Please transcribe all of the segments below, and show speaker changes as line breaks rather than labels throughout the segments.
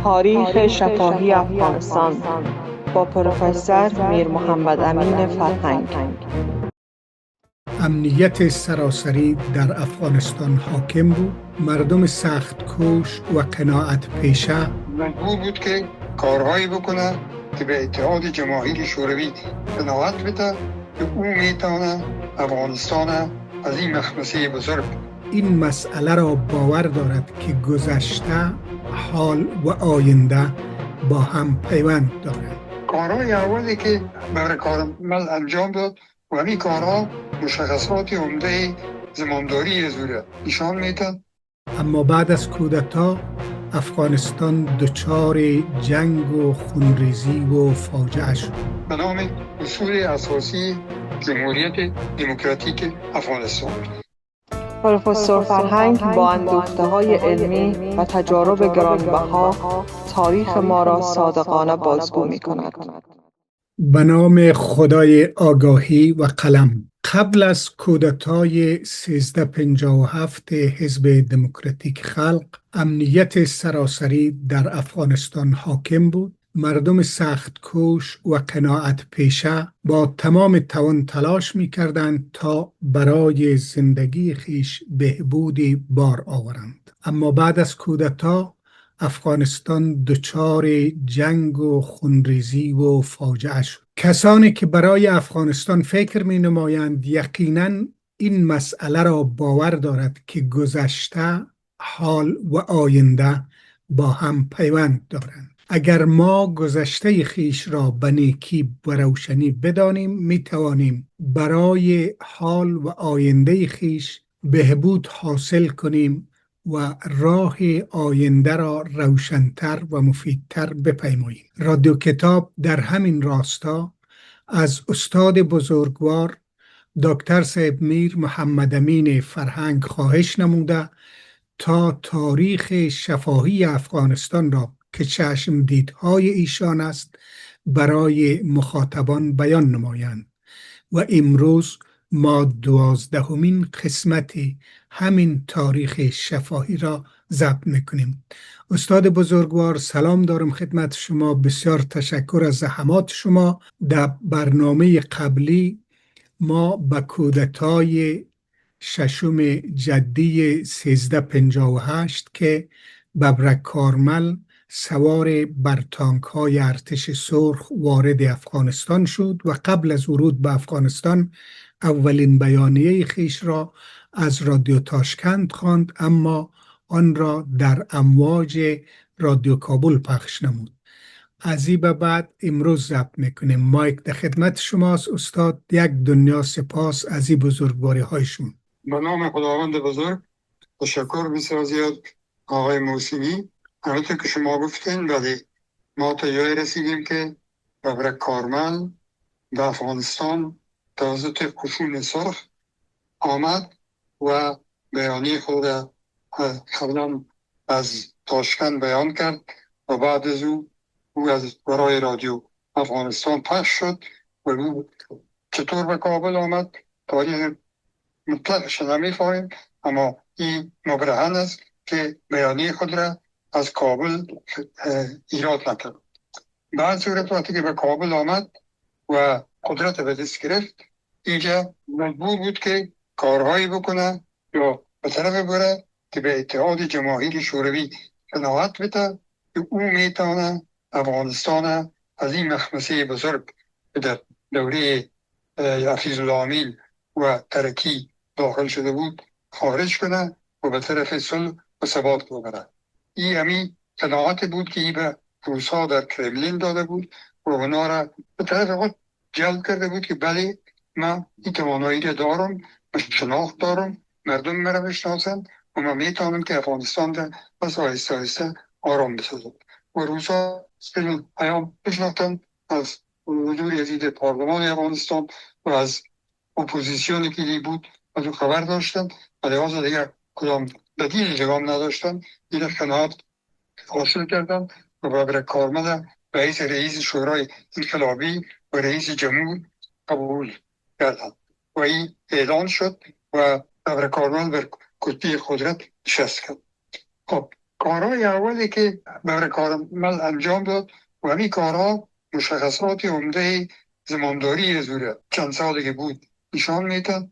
تاریخ شفاهی افغانستان با پروفسور میر محمد امین فرهنگ.
امنیت سراسری در افغانستان حاکم بود. مردم سخت کوش و قناعت پیشه
مجبور بود که کارهایی بکنه که به اتحاد جماهیر شوروی قناعت بده که او میتونه افغانستان از این مخمسه بزرگ
این مسئله را باور دارد که گذشته، حال و آینده با هم پیوند دارند.
کارهای اولی که برای کارمل انجام داد و همین کارها مشخصات عمده زمانداری رزوله نشان میدن.
اما بعد از کودتا افغانستان دچار جنگ و خونریزی و فاجعه شد.
به نام اصول اساسی جمهوریت دموکراتیک افغانستان.
پروفسور فرهنگ با اندوخته‌های علمی و تجارب گرانبها تاریخ ما را صادقانه بازگو می‌کند.
به نام خدای آگاهی و قلم. قبل از کودتای 1357 حزب دموکراتیک خلق، امنیت سراسری در افغانستان حاکم بود. مردم سخت کوش و قناعت پیشه با تمام توان تلاش می کردند تا برای زندگی خیش بهبودی بار آورند. اما بعد از کودتا افغانستان دچار جنگ و خونریزی و فاجعه شد. کسانی که برای افغانستان فکر می نمایند یقیناً این مسئله را باور دارد که گذشته، حال و آینده با هم پیوند دارند. اگر ما گذشته خیش را به نیکی و روشنی بدانیم، می توانیم برای حال و آینده خیش بهبود حاصل کنیم و راه آینده را روشن‌تر و مفیدتر بپیماییم. رادیو کتاب در همین راستا از استاد بزرگوار دکتر صاحب میر محمد امین فرهنگ خواهش نموده تا تاریخ شفاهی افغانستان را که چشم دیدهای ایشان است برای مخاطبان بیان نمایند و امروز ما 12مین قسمت همین تاریخ شفاهی را ضبط میکنیم. استاد بزرگوار سلام دارم خدمت شما. بسیار تشکر از زحمات شما. در برنامه قبلی ما به کودتای ششم جدی 1358 که ببرک کارمل سوار بر تانک های ارتش سرخ وارد افغانستان شد و قبل از ورود به افغانستان اولین بیانیه خیش را از رادیو تاشکند خواند، اما آن را در امواج رادیو کابل پخش نمود. از این به بعد امروز ضبط میکنیم. مایک در خدمت شماست استاد. یک دنیا سپاس از این بزرگواری هایشون.
به نام خداوند بزرگ تشکر بسیار زیاد آقای موسیمی. همونطور که شما گفتین ولی ما تا جایی رسیدیم که ببرک کارمل به افغانستان توسط خشون سرخ آمد و بیانیه خود قبلا از تاشکند بیان کرد و بعد از او از برای رادیو افغانستان پخش شد و او چطور به کابل آمد تاریخ مطلقش نمی‌فهمیم، اما این مبرهن است که بیانیه خود را از کابل ایراد نکرد. بعد صورت وقتی که به کابل آمد و قدرت به دست گرفت، اینجا مجبور بود که کارهایی بکنه یا به طرف بره که به اتحاد جماهیر شوروی قناعت بده که او میتونه افغانستان از این مخمسه بزرگ در دوره حفیظ الله امین و ترکی داخل شده بود خارج کنه و به طرف صلح و ثبات ببره. این همین قناعت بود که این به روس‌ها در کرملین داده بود و اونا را به طرف خود جلب کرده بود که بله من این توانایی را دارم، شناخت دارم، مردم مرا بشناسن و من میتونم که افغانستان را پس آهسته آهسته آرام بسازم. و روس‌ها پیام بشناختن از وجود یزید پارلمان افغانستان و از اپوزیسیونی که بود از او خبر داشتن و لحاظا دیگر کدام بدیل جوام نداشتن. این قناعت حاصل کردن و ببرک کارمل رئیس شورای انقلابی و رئیس جمهور قبول کردن و این اعلان شد و ببرک کارمل بر کرسی قدرت نشست کرد. خب کارهای اولی که برای کارمل انجام داد و همین کارها مشخصات عمده زمانداری زوره چند سالی که بود نشان میتن.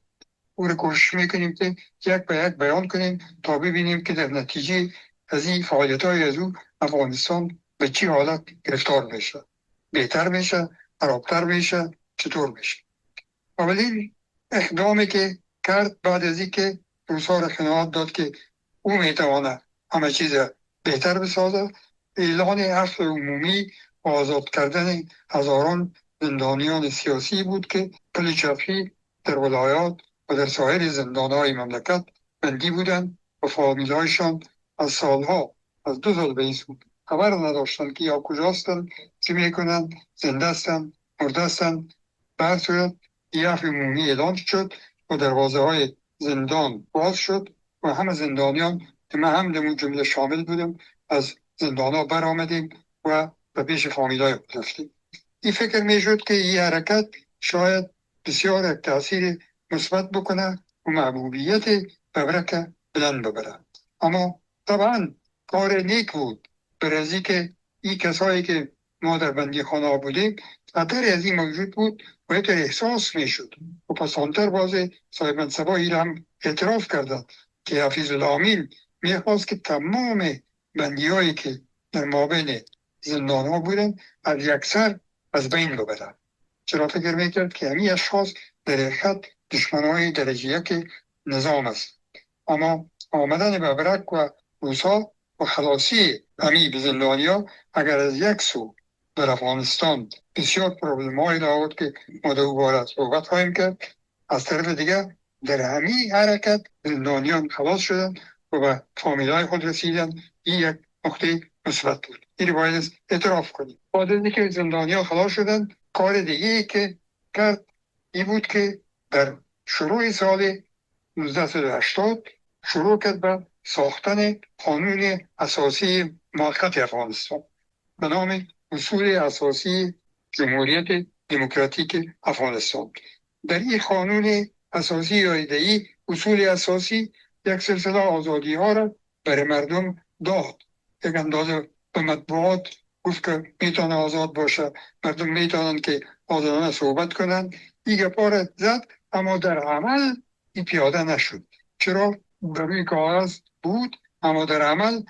او رو کوشش میکنیم که یک به یک بیان کنیم تا ببینیم که در نتیجه از این فعالیت های از او افغانستان به چی حالت گرفتار بشه، بهتر بشه، خرابتر بشه، چطور بشه. اولین اقدامی که کرد بعد از اینکه روسا را قناعت داد که او میتواند همه چیز بهتر بسازه، اعلان عفو عمومی و آزاد کردن هزاران زندانیان سیاسی بود که کل چرخی در ولایات و در سایر زندانهای مملکت بندی بودند و فامیلهایشان از سالها، از 2 سال به این سو خبر نداشتند که یا کجاستند، چه میکنند، زنده هستند، مرده هستند. به هر صورت این عفو عمومی اعلان شد و دروازه های زندان باز شد و همه زندانیان که من هم در جمله شامل بودم از زندان ها برآمدیم و به پیش فامیلای خود رفتیم. این فکر می شد که این حرکت شاید بسیار تاثیر مثبت بکنه و محبوبیت ببرک بلند ببره. اما طبعا کار نیک بود برای که این کسایی که ما در بندی خانه بودیم خطر از این موجود بود و اینطور احساس می شد و پسانتر باز صاحب منصبایی را هم اعتراف کردند که حفیظ الامین می خواست که تمام بندی هایی که در مابین زندان ها بودن از یکسر از بین ببرن. چرا فکر میکرد که همین اشخاص در حقیقت دشمنای درجه یک نظام است. اما آمدن ببرک و روسا و خلاصی همین به زندانیا اگر از یک سو در افغانستان بسیار پروبلم هایی دارد که ما در او باره صحبت خواهیم کرد، از طرف دیگر در همین حرکت زندانیان خلاص شدن و به فامیلای خود رسیدن. این یک نقطه مثبت بود. این رو باید اعتراف کنیم. بعد از اینکه زندانیان خلاص شدن، کار دیگه ای که کرد این بود که در شروع سال 1980 شروع کرد به ساختن قانون اساسی موقت افغانستان به نام اصول اساسی جمهوریت دموکراتیک افغانستان. در این قانون اساسی یا ایده‌ای اصول اساسی یک سلسله آزادی ها را برای مردم داد. یک اندازه به مطبوعات گفت که میتونه آزاد باشه، مردم میتونن که آزادانه صحبت کنند. این گپا را زد اما در عمل این پیاده نشد. چرا؟ در روی کاغذ بود اما در عمل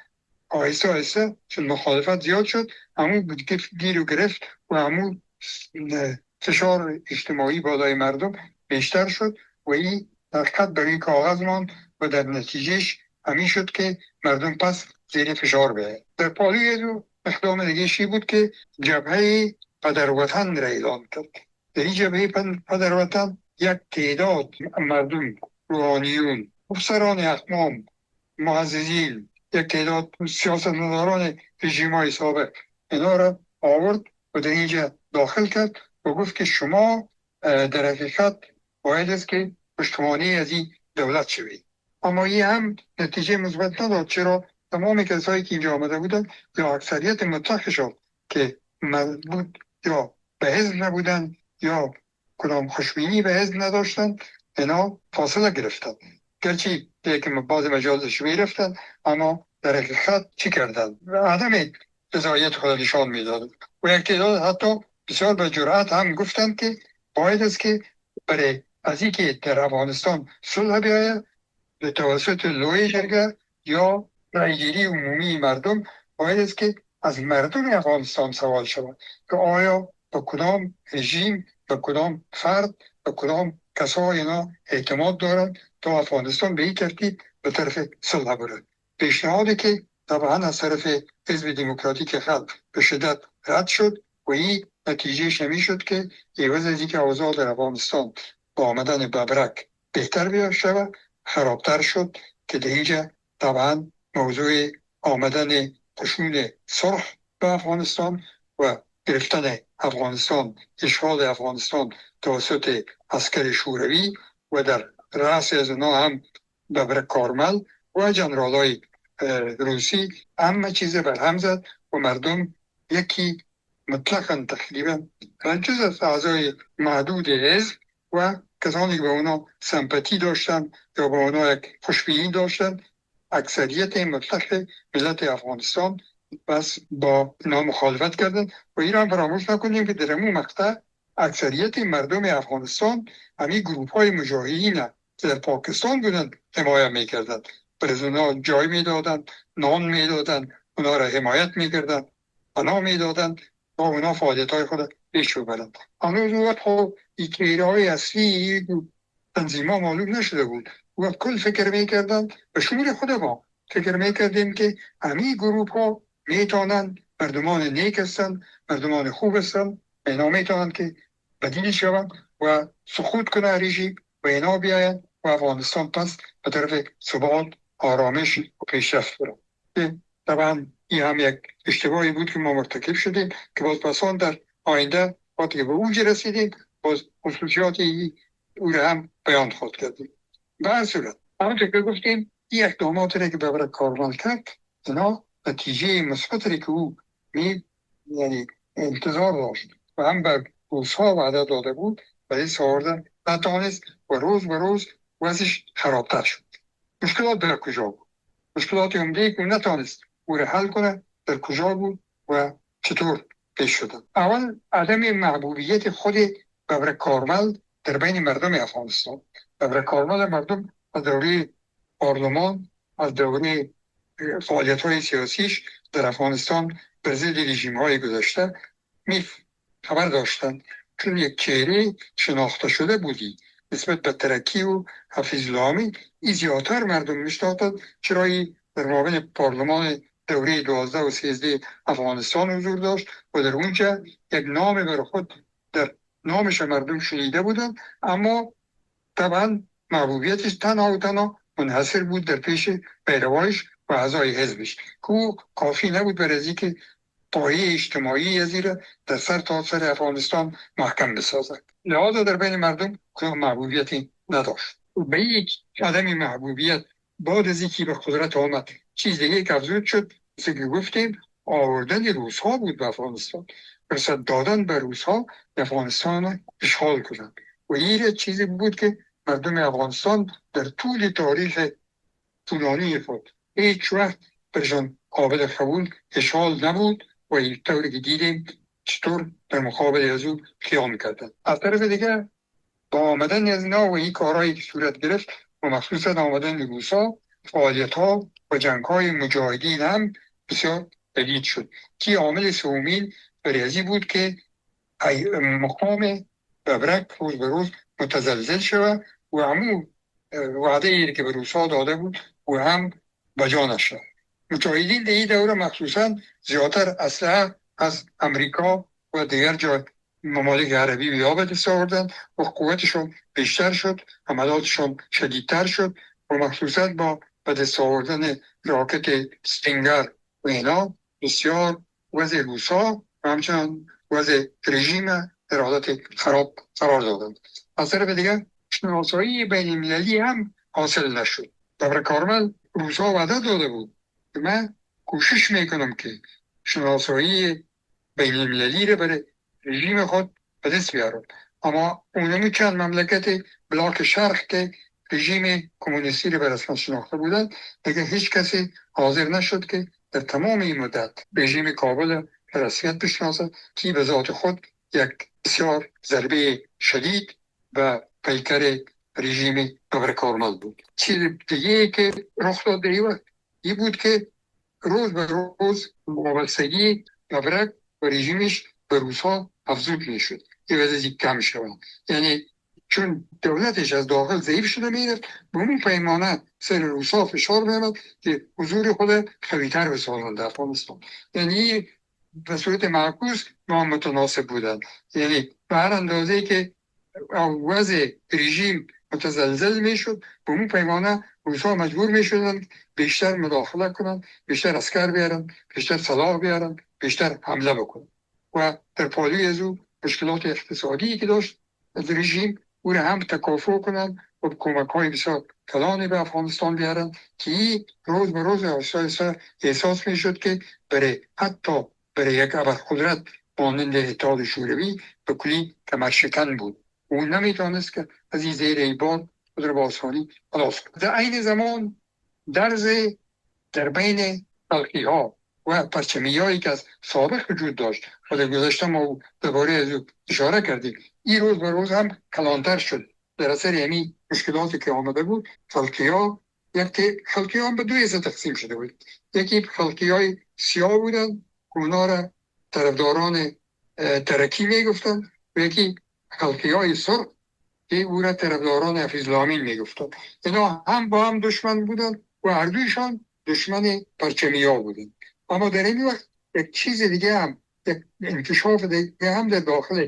آهسته آهسته چون مخالفت زیاد شد همون گیر و گرفت و همون فشار اجتماعی بالای مردم بیشتر شد و این حقیقت بر این کاغذ ماند و در نتیجهش همین شد که مردم پس زیر فشار بیاید. در پالوی دو اقدام دیگه بود که جبهه پدروطن را اعلان کرد. در این جبهه پدروطن یک تعداد مردم، روحانیون، افسران اقوام، معززین، یک تعداد سیاستمداران رژیم‌های سابق اینا را آورد و در اینجا داخل کرد و گفت که شما در حقیقت باید است که پشتوانه از این دولت شوید. اما این هم نتیجه مثبت نداد. چرا؟ تمام کسایی که اینجا آمده بودن یا اکثریت مطلقشان که مربوط یا به حزب نبودن یا کدام خوشبینی به حزب نداشتن اینا فاصله گرفتن. گرچه که بعض مجالسش میرفتن اما در حقیقت چی کردن؟ عدم رضایت خود نشان میدادن و یک تعداد حتی بسیار به جرأت هم گفتن که باید است که برای از اینکه در افغانستان صلح بیاید به توسط لوی جرگه یا رایگیری عمومی مردم باید است که از مردم افغانستان سوال شود که آیا به کدام رژیم، به کدام فرد، به کدام کسا اینا اعتماد دارند تا افغانستان به این ترتیب به طرف صلح برد. پیشنهادی که طبعا از طرف حزب دموکراتیک خلق به شدت رد شد و این نتیجهش نمی شد که عوض از اینکه اوضاع در افغانستان با آمدن ببرک بهتر بیاد شود خرابتر شد که در اینجا طبعا موضوع آمدن قشون صلح به افغانستان و گرفتن افغانستان، اشغال افغانستان توسط عسکر شوروی و در رأس از اونا هم ببرک کارمل و جنرالای روسی همه چیز برهم زد و مردم یکی مطلقاً تقریبا جز از اعضای محدود حزب و کسانی که به اونا سمپاتی داشتن یا به اونا یک خوشبینی داشتن اکثریت مطلق ملت افغانستان بس با اینا مخالفت کردن و ایران فراموش نکنیم که در امون مقطع اکثریت مردم افغانستان همین گروپ های مجاهدین که در پاکستان بودن حمایت میکردن، برای اونا جای میدادن، نان میدادن، اونا را حمایت میکردن، پناه میدادن تا اونا فعالیت های خود پیش ببرن. هنوز وقت خب این چهره های اصلی تنظیم ها معلوم نشده بود و کل فکر میکردن به شمول خود ما فکر میکردیم که همین گروپ ها میتونن مردمان نیک هستن، مردمان خوب هستن، اینا میتونن که بدیل شون و سقوط کنه رژیم و اینا بیاین و افغانستان پس به طرف ثبات، آرامش و پیشرفت بره. طبعا این هم یک اشتباهی بود که ما مرتکب شدیم که باز پسان در آینده وقتی به اوج رسیدیم باز خصوصیات او را هم بیان خود کردیم. به هر صورت همونطور که گفتیم این اقدامات را که برای کاروان کرد اینا نتیجه مثبتی که او یعنی انتظار داشت و هم بر روزها وعده داده بود ولی ساردن نتوانست و روز به روز وضعش خرابتر شد. مشکلات در کجا بود؟ مشکلات عمده‌ای که نتوانست او را حل کنه در کجا بود و چطور پیش شدن؟ اول عدم محبوبیت خود ببر کارمل در بین مردم افغانستان. ببر کارمل مردم از دوره پارلمان، از دوره فعالیت های سیاسیش در افغانستان بر ضد رژیم های گذشته خبر داشتند چون یک چهره شناخته شده بودی نسبت به ترکی و حفیظ لامی این زیادتر مردم میشناختند چرا در مابین پارلمان دوره 12 و 13 افغانستان حضور داشت و در اونجا یک نام بر خود در نامش مردم شنیده بودند اما طبعا محبوبیتش تنها و تنها منحصر بود در پیش پیروایش و اعضای حزبش که او کافی نبود برای از که پایه اجتماعی از را در سر تا سر افغانستان محکم بسازد. لحاظا در بین مردم کدام محبوبیتی نداشت. به یک عدم محبوبیت بعد از اینکه به قدرت آمد چیز دیگه که افزود شد مثل که گفتیم آوردن روس‌ها بود به افغانستان، فرصت دادن به روس‌ها افغانستان اشغال کنند و این چیزی بود که مردم افغانستان در طول تاریخ طولانی خود هیچ وقت برشان قابل قبول اشغال نبود و این طوری که دیدیم چطور در مقابل از او قیام کردن. از طرف دیگر با آمدن از اینا و این کارهایی که صورت گرفت و مخصوصا آمدن روسا فعالیت ها و جنگ های مجاهدین هم بسیار شدید شد که عامل سومین ریاضی بود که مقام ببرک روز به روز متزلزل شود و همون وعده ای که به روسا داده بود و هم بجا نشد. مجاهدین در این دوره مخصوصا زیادتر اسلحه از امریکا و دیگر جای ممالک عربی به یاد دست آوردند و قوتشون بیشتر شد، عملاتشون شدیدتر شد و مخصوصا با به دست آوردن راکت استینگر و اینا بسیار وضع روسا و همچنان وضع رژیم در حالت خراب قرار دادند. از طرف دیگر شناسایی بین المللی هم حاصل نشد. ببر کارمل روسا وعده داده بود که من کوشش میکنم که شناسایی بین المللی رو برای رژیم خود به دست بیارم اما اونمی چند مملکت بلاک شرق که رژیم کمونیستی رو به رسمیت شناخته بودند دیگه هیچ کسی حاضر نشد که در تمام این مدت رژیم کابل به رسمیت بشناسد که به ذات خود یک بسیار ضربه شدید و پیکر رژیم ببر کارمل بود. چیز دیگه که رخ داد در این بود که روز به روز وابستگی ببرک و رژیمش به روس‌ها افزود میشد یه وضعی کم شود یعنی چون دولتش از داخل ضعیف شده میرفت به اون پیمانه سر روس‌ها فشار می‌آمد که حضور خود قوی‌تر بسازند در افغانستان یعنی به صورت معکوس ما متناسب بودند یعنی به هر اندازه‌ای که وضع رژیم متزلزل میشد به اون پیمانه روس‌ها مجبور میشدند بیشتر مداخله کنند، بیشتر عسکر بیارن، بیشتر سلاح بیارن، بیشتر حمله بکنند و در پالوی از او مشکلات اقتصادی که داشت از رژیم او را هم تکافؤ کنند و کمک های بسیار کلانی به افغانستان بیارن که روز به روز احساس میشد که حتی برای یک ابرقدرت مانند اتحاد شوروی به کلی کمرشکن بود. اون نمیتونست که از این زیر ای بار خود را با آسانی خلاص کنه. در این زمان درز در بین خلقی ها و پرچمی هایی که از سابق وجود داشت و در گذشته ما دوباره از او اشاره کردیم، این روز به روز هم کلانتر شد در اثر یعنی مشکلاتی که آمده بود. خلقی ها هم به دو حصه تقسیم شده بود. یکی خلقی های سیاه بودن که اونا را طرفداران ترکی میگفتن و یکی خلقی های سرخ که او را طرفداران حفیظ الامین میگفتن. اینا هم با هم دشمن بودن و هر دویشان دشمن پرچمی ها بودن. اما در این وقت یک چیز دیگه هم، یک انکشاف دیگه هم در داخل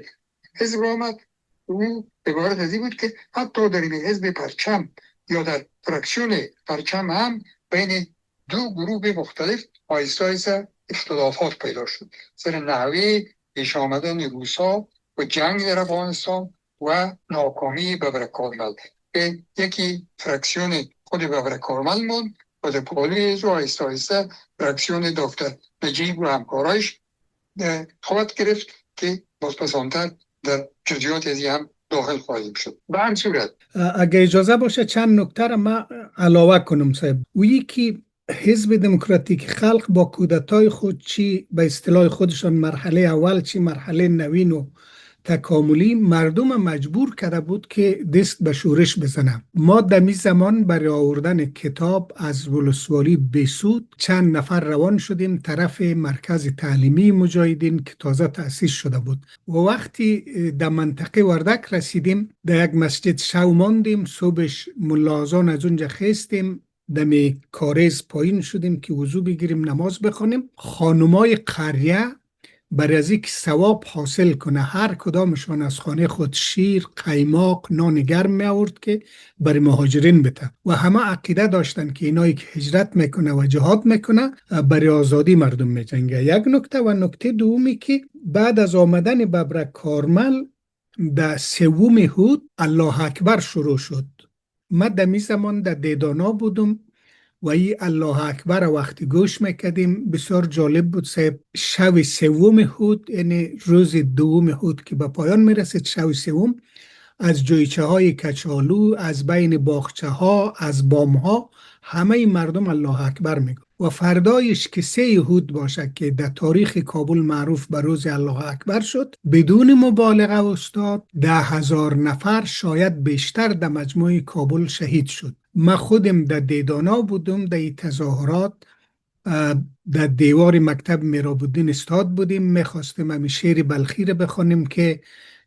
حزب آمد. او عبارت از این بود که حتی در این حزب پرچم یا در فرکسیون پرچم هم بین دو گروه مختلف آیسته اختلافات پیدا شد سر نحوه پیش آمدن روسا و جنگ در افغانستان و ناکامی ببر کارمل. یکی فرکسیون خود ببر کارمل موند و در پالی و آیسته فرکسیون دکتر نجیب و همکارایش خواهد گرفت که بازپسانتر در جزئیات از هم داخل خواهیم شد. به هم صورت
اگه اجازه باشه چند نکته را ما علاوه کنم صاحب. و یکی حزب دموکراتیک خلق با کودتای خود، چی به اصطلاح خودشان مرحله اول چی مرحله نوین و تکاملی، مردم مجبور کرده بود که دست به شورش بزنه. ما دمی زمان برای آوردن کتاب از ولسوالی بسود چند نفر روان شدیم طرف مرکز تعلیمی مجاهدین که تازه تأسیس شده بود و وقتی در منطقه وردک رسیدیم در یک مسجد شو ماندیم. صبحش ملازان از اونجا خستیم دمی کارز پایین شدیم که وضو بگیریم نماز بخونیم. خانمای قریه برای از اینکه ثواب حاصل کنه هر کدامشان از خانه خود شیر، قیماق، نان گرم می آورد که برای مهاجرین بده و همه عقیده داشتن که اینایی که هجرت میکنه و جهاد میکنه برای آزادی مردم میجنگه. یک نکته. و نکته دومی که بعد از آمدن ببر کارمل در سوم هود الله اکبر شروع شد. ما دمی زمان در دیدانا بودم و این الله اکبر وقتی گوش میکردیم بسیار جالب بود صاحب. شب سوم هود یعنی روز دوم هود که به پایان میرسید، شب سوم از جویچه های کچالو، از بین باغچه ها، از بام ها همه مردم الله اکبر میگن و فردایش که 3 هود باشه که در تاریخ کابل معروف به روز الله اکبر شد، بدون مبالغه استاد 10,000 نفر شاید بیشتر در مجموع کابل شهید شد. ما خودم در دیدانا بودم، در این تظاهرات در دیوار مکتب میرابودین استاد بودیم. میخواستیم همی شعر بلخی رو بخونیم که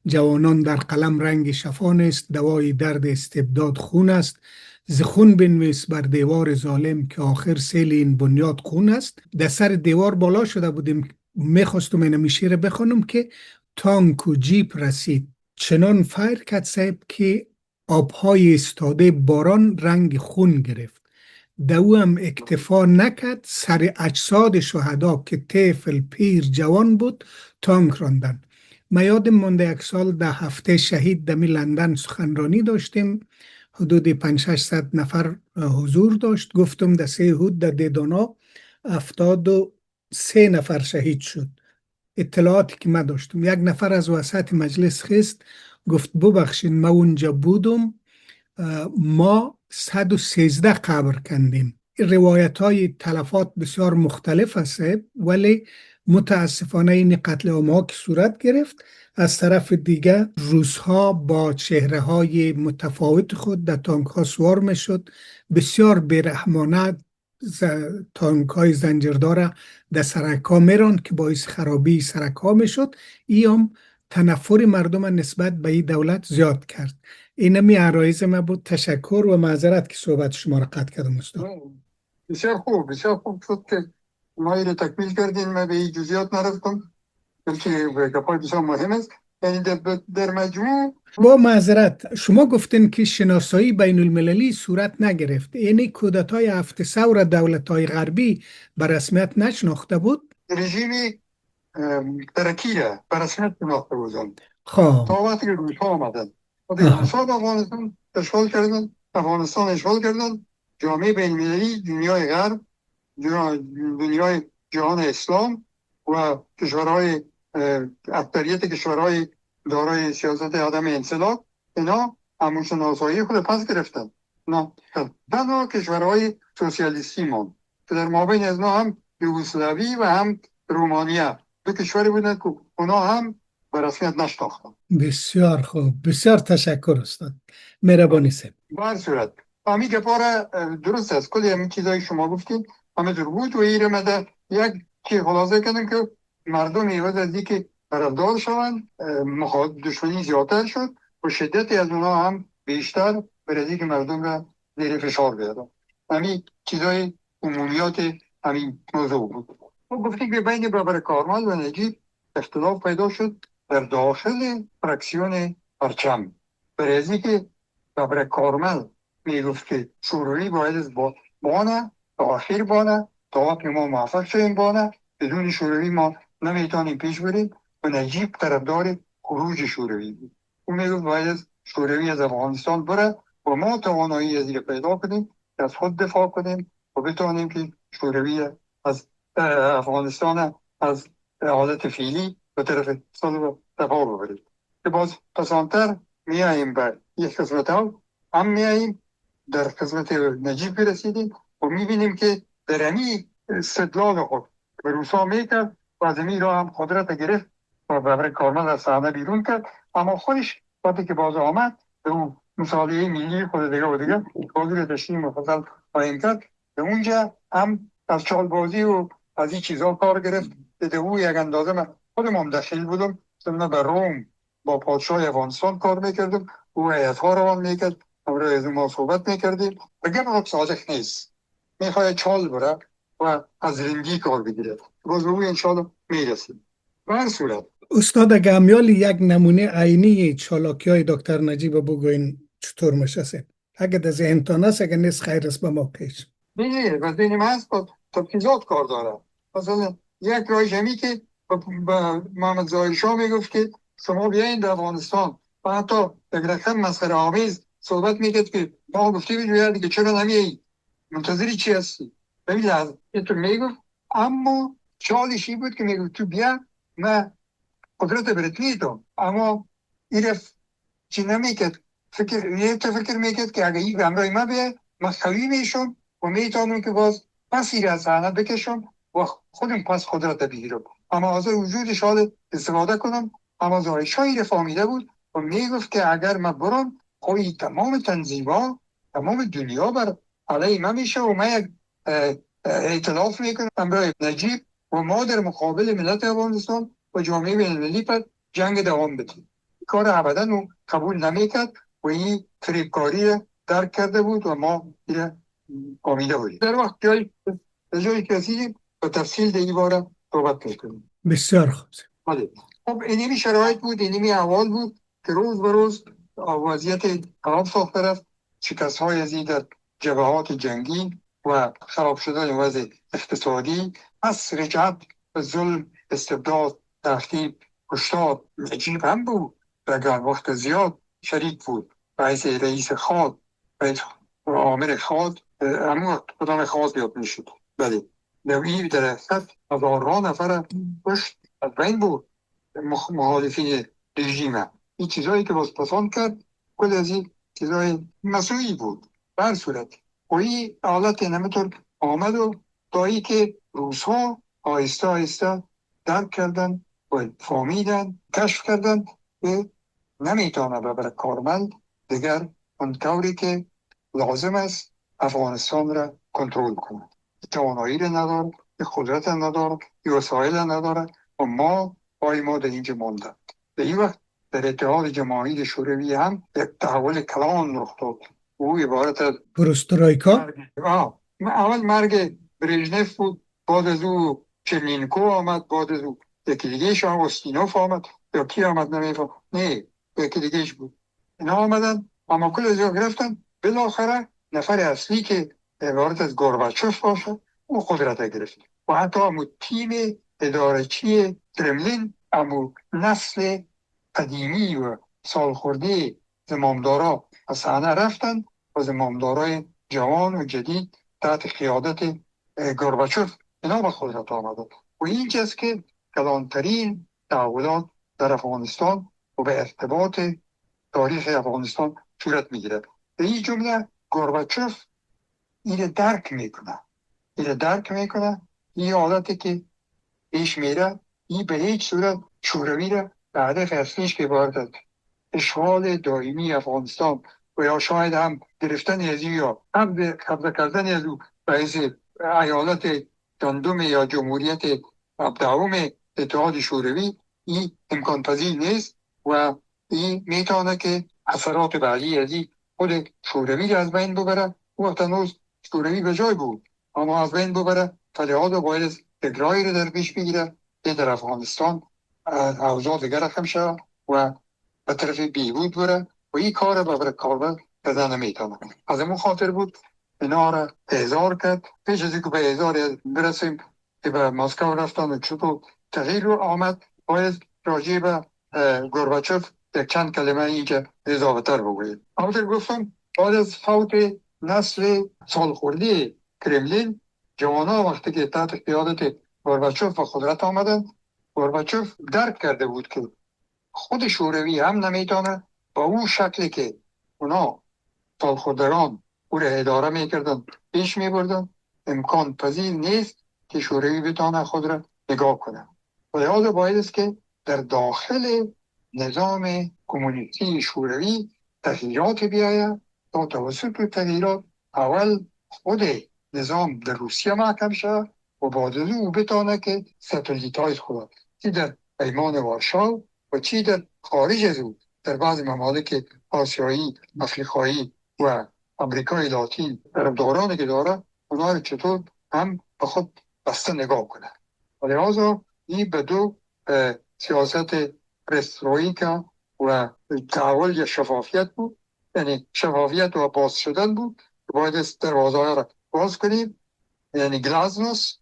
جوانان در قلم رنگ شفان است، دوای درد استبداد خون است، ز خون بنویس بر دیوار ظالم که آخر سیل این بنیاد خون است. در سر دیوار بالا شده بودیم، میخواستم این شعر بخونم که تانک و جیپ رسید چنان فیر کرد صاحب که آبهای استاده باران رنگ خون گرفت. دو هم اکتفا نکرد، سر اجساد شهدا که طفل پیر جوان بود تانک راندن. ما یادم مانده یک سال در هفته شهید دمی لندن سخنرانی داشتیم، حدود 500-600 نفر حضور داشت. گفتم در 3 هود در دیدانا 73 نفر شهید شد. اطلاعاتی که من داشتم، یک نفر از وسط مجلس خست گفت ببخشین ما اونجا بودم، ما 113 قبر کندیم. روایت های تلفات بسیار مختلف است ولی متاسفانه این قتل عام که صورت گرفت، از طرف دیگه روس‌ها با چهره های متفاوت خود در تانک ها سوار می شد. بسیار بیرحمانه تانک های زنجیردار در سرک ها می راند که باعث خرابی سرک ها می شد. این هم تنفر مردم نسبت به این دولت زیاد کرد. اینمی عرایز من بود. تشکر و معذرت که صحبت شما را قطع کردم استاد.
بسیار خوب شد که ما این تکمیل کردین. من به این جزئیات نرفتم بلکه گپای بسیار مهم است. یعنی در مجموع
با معذرت شما گفتین که شناسایی بین المللی صورت نگرفت، یعنی کودتای 7 ثور دولت‌های غربی به رسمیت نشناخته بود؟
رژیم ترکی را به رسمیت شناخته بودند تا وقتی که روس‌ها آمدن و روس‌ها به افغانستان اشغال کردن. جامعه بین المللی، دنیای غرب، دنیای جهان اسلام و کشورهای اکثریت کشورهای دارای سیاست عدم انسلاک، اینا همون شناسایی خود پس گرفتن. نه تنها کشورهای سوسیالیستی ماند که در مابین از ما هم یوگسلاوی و هم رومانیا دو کشوری بودند که اونا هم به رسمیت نشناختند.
بسیار خوب، بسیار تشکر استاد، مهربانی سید.
به هر صورت همین گپاره درست است، کلی همین چیزایی شما گفتید همینطور بود و ایره مده یک چی خلاصه کردم که مردم ایواز از اینکه طرفدار شوند دشمنی زیادتر شد و شدتی از اونا هم بیشتر برای که مردم را زیر فشار بیارن. همین چیزای عمومیات همین موضوع بود. و گفتیم که بین برابر کارمل و نجیب اختلاف پیدا شد در داخل فرکسیون پرچم، برای که برابر کارمل میگفت که شوروی باید از بانه تا آخر بانه تا وقتی ما موفق شدیم بانه، بدون شوروی ما نمیتونیم پیش بریم. و نجیب طرفدار خروج شوروی بود. او میگفت باید از شوروی از افغانستان بره و ما توانایی از این پیدا کنیم که از خود دفاع کنیم و بتونیم که شوروی از افغانستان از حالت فعلی به طرف صلح دفاع ببریم. که باز پسانتر میاییم به یک قسمت هم میاییم در قسمت نجیب برسیدیم و میبینیم که در امی استدلال خود به روسا میکرد و از امی را هم قدرت گرفت و برای کارمل از صحنه بیرون کرد. اما خودش وقتی که باز آمد به اون مصالحه ملی خود دیگه و دیگه بازی رو داشتیم مفصل خواهیم کرد. به اونجا هم از چالبازی و از این چیزا کار گرفت. به او یک اندازه من خودم هم دخیل بودم، من به روم با پادشاه افغانستان کار میکردم، او هیئت‌ها روان میکرد، همراه از ما صحبت میکردیم. بگم هم صادق نیست، میخواد چال بره و از رنگی کار بگیره، باز به او انشاءالله میرسیم. به هر صورت
استاد اگه امیال یک نمونه عینی چالاکی های دکتر نجیب بگوین چطور میشه؟ اگه در ذهنتان است، اگه نیست خیر است به موقعش.
بینید و بینیم هست با تبکیزات کار داره. مثلا یک رایش همی که به محمد ظاهر شاه میگفت که شما بیاین در افغانستان و حتی یک رقم مسخره آمیز صحبت میکرد که ما گفتی بجوید دیگه چرا نمیایی، منتظری چی هستی؟ ببین لحظه اینطور میگفت. اما چالشی بود که میگفت تو بیا من قدرت برات میدم، اما این چی نمیکرد. فکر میکرد که اگه این همراه ما بیه من قوی میشم و میتونم که باز مسیر از صحنه بکشم و خودم پس قدرت بگیرم، اما از وجودش حال استفاده کنم. اما ظاهر شاه فهمیده بود و میگفت که اگر من برم خب تمام تنظیم‌ها تمام دنیا بر علیه من میشه و من یک ائتلاف میکنم همراه نجیب و ما در مقابل ملت افغانستان و جامعه بین‌المللی پر جنگ دوام بدیم. کار ابدا قبول نمیکرد و این فریبکاری درک کرده بود و ما این آمیده بودیم. در وقت جایی که رسیدیم به تفصیل دیگه باره صحبت میکنیم.
بسیار خوب.
خب اینمی شرایط بود، اینمی احوال بود که روز به روز وضعیت خراب ساخته رفت. شکست های ازی در جبهات جنگی و خراب شدن وضع اقتصادی، از رجعت به ظلم، استبداد، تخریب، کشتار. نجیب هم بود و اگر وقت زیاد شریک بود، رئیس خاد، رئیس عامر خاد، همون کدام خاد بیاد میشد. بله نوعی در حقیقت هزاران نفر کشت از بین بود مخالفین رژیم. این چیزایی که باز پسند کرد کل از این چیزای مسئولی بود. به هر صورت و این حالت نمیتون آمد و دایی که روس ها آهسته آهسته درک کردن و فهمیدن کشف کردن که نمیتونه برای کارمل دیگر اون طوری که لازم است افغانستان را کنترل کنه. توانایی را نداره، قدرت نداره، وسایل نداره و ما پای ما در اینجا مانده. به این وقت در اتحاد جماهیر شوروی هم یک تحول کلان رخ داد. او عبارت از
پروسترویکا.
اول مرگ برژنف بود، بعد از او چرنینکو آمد، بعد از او یکی دیگه شاه استینوف آمد، یا کی آمد نمیفهم، نه یکی دیگهش بود. اینا آمدن اما کل از گرفتن. بالاخره نفر اصلی که عبارت از گورباچوف باشه او قدرت گرفت و حتی همون تیم ادارچی کرملین، همون نسل قدیمی و سالخورده زمامدارا از صحنه رفتن و زمامدارای جوان و جدید تحت قیادت گورباچوف اینا به قدرت آمدن و اینجاست که کلانترین تحولات در افغانستان و به ارتباط تاریخ افغانستان صورت میگیره. به این جمله گورباچوف این درک میکنه این حالتی که پیش میره، این به هیچ صورت شوروی را به هدف اصلیش که باید اشغال دائمی افغانستان و یا شاید هم گرفتن از یا هم قبضه کردن از او رئیس ایالت گندم یا جمهوریت دوم اتحاد شوروی، این امکان پذیر نیست و این میتونه که اثرات بعدی از این خود شوروی را از بین ببره. وقت هنوز شوروی به جای بود اما از بین ببره، فلحاظ باید تکراری را در پیش بگیره که در افغانستان اوضاع دیگر رقم شد و به طرف بیهود بره و این کار را برای کاربر کردن نمیتونه. از این خاطر بود اینا را احضار کرد. پیش از اینکه به احضار برسیم که به مسکو رفتن و چطور تغییر رو آمد، باید راجع به گورباچوف یک چند کلمه اینجا اضافه تر بگوید. همونطور گفتم بعد از فوت نسل سالخورده کرملین، جوانا وقتی که تحت قیادت گورباچوف و قدرت آمدن، گورباچوف درک کرده بود که خود شوروی هم نمیتونه با اون شکلی که اونا سالخوردگان او را اداره میکردن پیش میبردن، امکان پذیر نیست که شوروی بتانه خود را نگاه کنه. و لحاظ باید است که در داخل نظام کمونیستی شوروی تغییرات بیاید تا توسط تغییرات اول خود نظام در روسیه محکم شد و بعد از او بتانه که ستلیت های خود چی در پیمان وارشاو و چی در خارج از او در بعض ممالک آسیایی، افریقایی و امریکای لاتین طرفدارانی که داره اونا رو چطور هم به خود بسته نگاه کنه. و لحاظا این به دو سیاست پرسترویکا و تحول یا شفافیت بود، یعنی شفافیت و باز شدن بود که باید دروازه را باز کنیم، یعنی گلازنوس،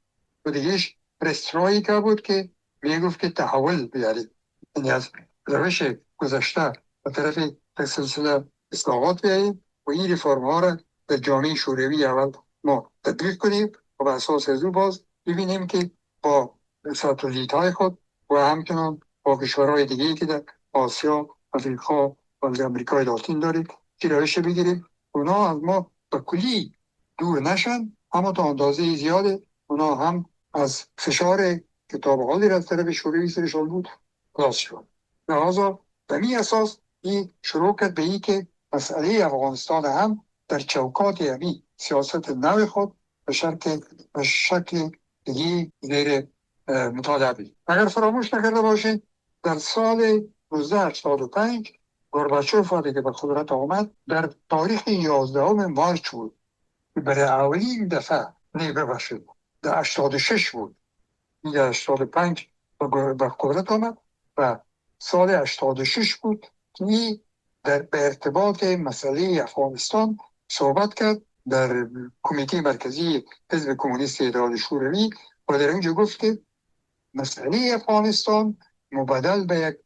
و دیگهش پرسترویکا بود که میگفت که تحول بیارید، یعنی از روش گذشته به طرف سلسله اصلاحات بیاییم و این ریفرم ها را در جامعه شوروی اول ما تطبیق کنیم و به اساس از او باز ببینیم که با ساتلیت های خود و همچنان با کشورهای دیگه که در آسیا، افریقا و امریکای لاتین داریم که روش بگیریم اونا از ما به کلی دور نشن، اما تا اندازه زیاده اونا هم از فشار کتاب حالی را از طرف شوروی سرشان بود خلاص شد. لحاظا به می اساس این شروع کرد به این که مسئله افغانستان هم در چوکات همی سیاست نو خود به شکل دیگه زیر مطالعه بید. اگر فراموش نکرده باشید در سال 1985 گورباچوف وقتی که به قدرت آمد در تاریخ 11 مارچ بود که برای اولین دفعه ببخشید در 86 بود، در 85 به قدرت آمد و سال 86 بود که به ارتباط مسئله افغانستان صحبت کرد در کمیته مرکزی حزب کمونیست اتحاد شوروی و در اینجا گفت که مسئله افغانستان مبدل به یک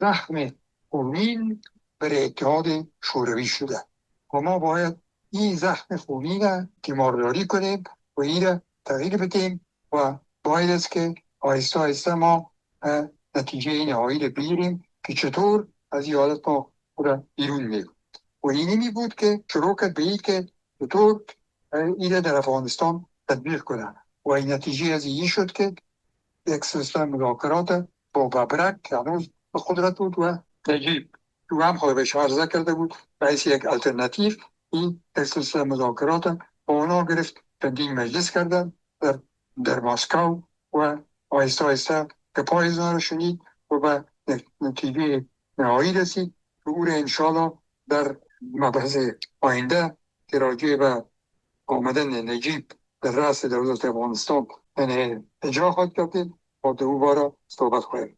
زخم خونین برای اتحاد شوروی شده و ما باید این زخم خونین را تیمارداری کنیم و این را تغییر بدیم و باید است که آهسته آهسته ما نتیجه نهایی را بگیریم که چطور از این حالت ما خود بیرون میگیم. و اینی بود که شروع کرد به این که چطور این را در افغانستان تطبیق کنه و این نتیجه از این شد که یک سلسله مذاکرات با ببرک که هنوز به قدرت بود و نجیب تو هم خود بهش عرضه کرده بود رئیس یک الترناتیو، این سلسله مذاکرات با اونا گرفت، چندین مجلس کردن در مسکو و آهسته آهسته که پای اونا رو شنید و به نتیجه نهایی رسید که او را انشاءالله در مبحث آینده که راجع به آمدن نجیب در رأس دولت افغانستان اجرا خواهد کردید با دو بارا صحبت خواهیم.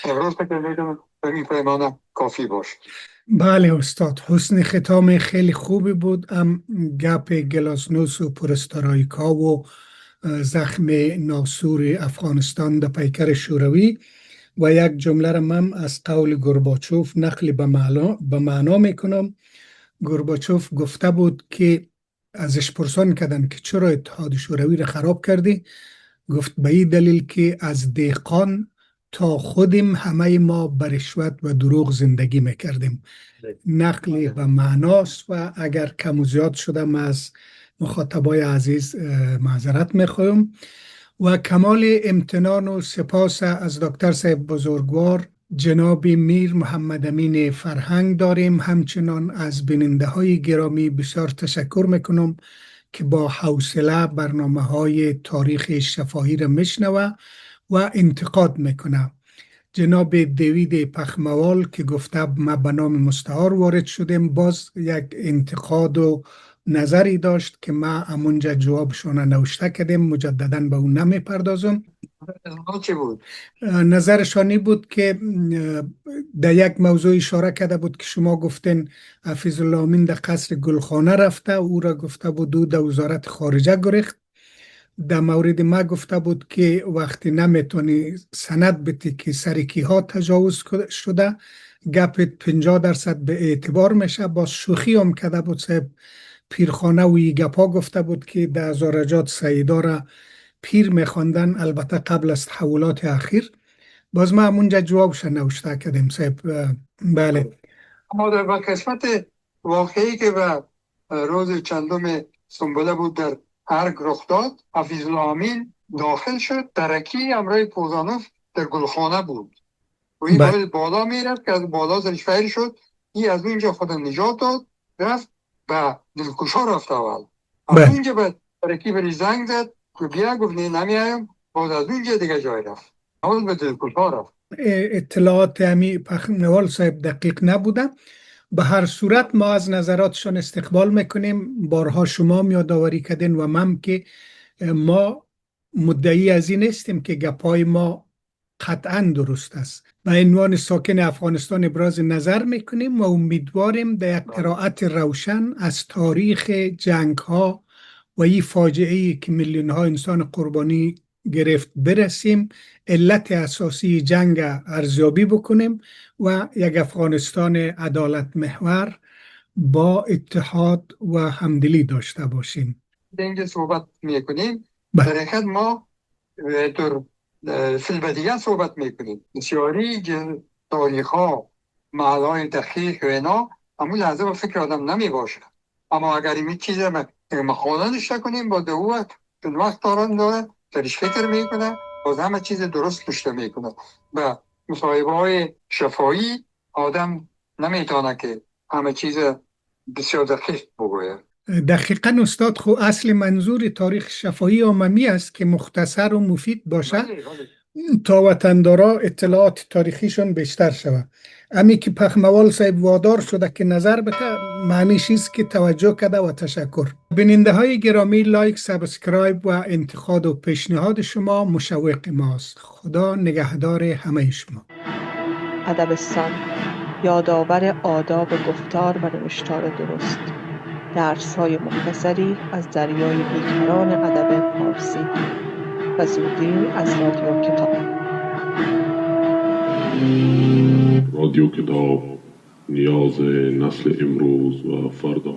امروز فکر میکنم به این پیمانه کافی باشه.
بله استاد، حسن ختام خیلی خوبی بود. گپ گلاسنوس و پرستارایکا و زخم ناسور افغانستان در پیکر شوروی و یک جمله را من از قول گورباچوف نقل به معنا میکنم. گورباچوف گفته بود که ازش پرسان کردن که چرا اتحاد شوروی را خراب کردی؟ گفت به این دلیل که از دهقان تا خودیم همه ما به رشوت و دروغ زندگی میکردیم. نقل به معناست و اگر کم و زیاد شدم از مخاطبای عزیز معذرت میخوایم و کمال امتنان و سپاس از دکتر صاحب بزرگوار جناب میر محمد امین فرهنگ داریم. همچنان از بیننده های گرامی بسیار تشکر میکنم که با حوصله برنامه های تاریخ شفاهی را میشنوه و انتقاد میکنه. جناب دیوید پخموال که گفته ما به نام مستعار وارد شدیم، باز یک انتقاد و نظری داشت که ما امونجا جوابشون نوشته کردیم، مجددا به اون نمیپردازم.
چه بود؟
نظرشانی بود که در یک موضوع اشاره کرده بود که شما گفتین حفیظ الله امین در قصر گلخانه رفته، او را گفته بود او در وزارت خارجه گریخت. در مورد ما گفته بود که وقتی نمیتونی سند بتی که سرکی ها تجاوز شده، گپت 50% به اعتبار میشه. با شوخی هم کرده بود صاحب پیرخانه و ای گپا گفته بود که در زارجات سیدا را پیر میخواندن، البته قبل از تحولات اخیر. باز ما همونجا جوابش نوشته کردیم صاحب. بله.
اما در قسمت واقعی که به روز چندم سنبله بود در ارگ رخ داد، حفیظ الله امین داخل شد، درکی امرای پوزانوف در گلخانه بود و این باید بالا میرفت که از بالا زرش فعل شد. این از اونجا خود نجات داد، رفت به دلکشا رفت. اول از اونجا به درکی بری زنگ زد که بیا، گفت نمیایم. باز از اونجا دیگه جای رفت، اول به دلکشا رفت.
اطلاعات امی پخموال صاحب دقیق نبوده. به هر صورت ما از نظراتشون استقبال میکنیم. بارها شما یادآوری کردین و من که ما مدعی از این نیستیم که گپای ما قطعا درست است. به عنوان ساکن افغانستان ابراز نظر میکنیم و امیدواریم در یک قرائت روشن از تاریخ جنگ ها و این فاجعه‌ای که میلیون ها انسان قربانی گرفت برسیم، علت اساسی جنگ ارزیابی بکنیم و یک افغانستان عدالت محور با اتحاد و همدلی داشته باشیم.
اینجا صحبت میکنیم در حقیقت ما در فیلم دیگه صحبت میکنیم. بسیاری تاریخ ها معلای دقیق و اینا همون لحظه با فکر آدم نمی باشه. اما اگر این چیز ما خواهده نشته کنیم با دو وقت دارن داره درش فکر میکنه، باز همه چیز درست نشته میکنه. به مصاحبه های شفاهی آدم نمیتونه که همه چیز بسیار دقیق بگوید.
دقیقاً استاد، خو اصل منظور تاریخ شفاهی عمومی است که مختصر و مفید باشه تا وطندارا اطلاعات تاریخیشون بیشتر شود. امی که پخموال صاحب وادار شده که نظر بده، معنیش است که توجه کرده و تشکر. بیننده های گرامی، لایک، سابسکرایب و انتقاد و پیشنهاد شما مشوق ماست. خدا نگهدار همه شما.
ادبستان، یادآور آداب گفتار و نوشتار درست. درس‌های مختصری از دریای بیکران ادب فارسی و زودی از رادیو کتاب.
رادیو کتاب، نیاز نسل امروز و فردا.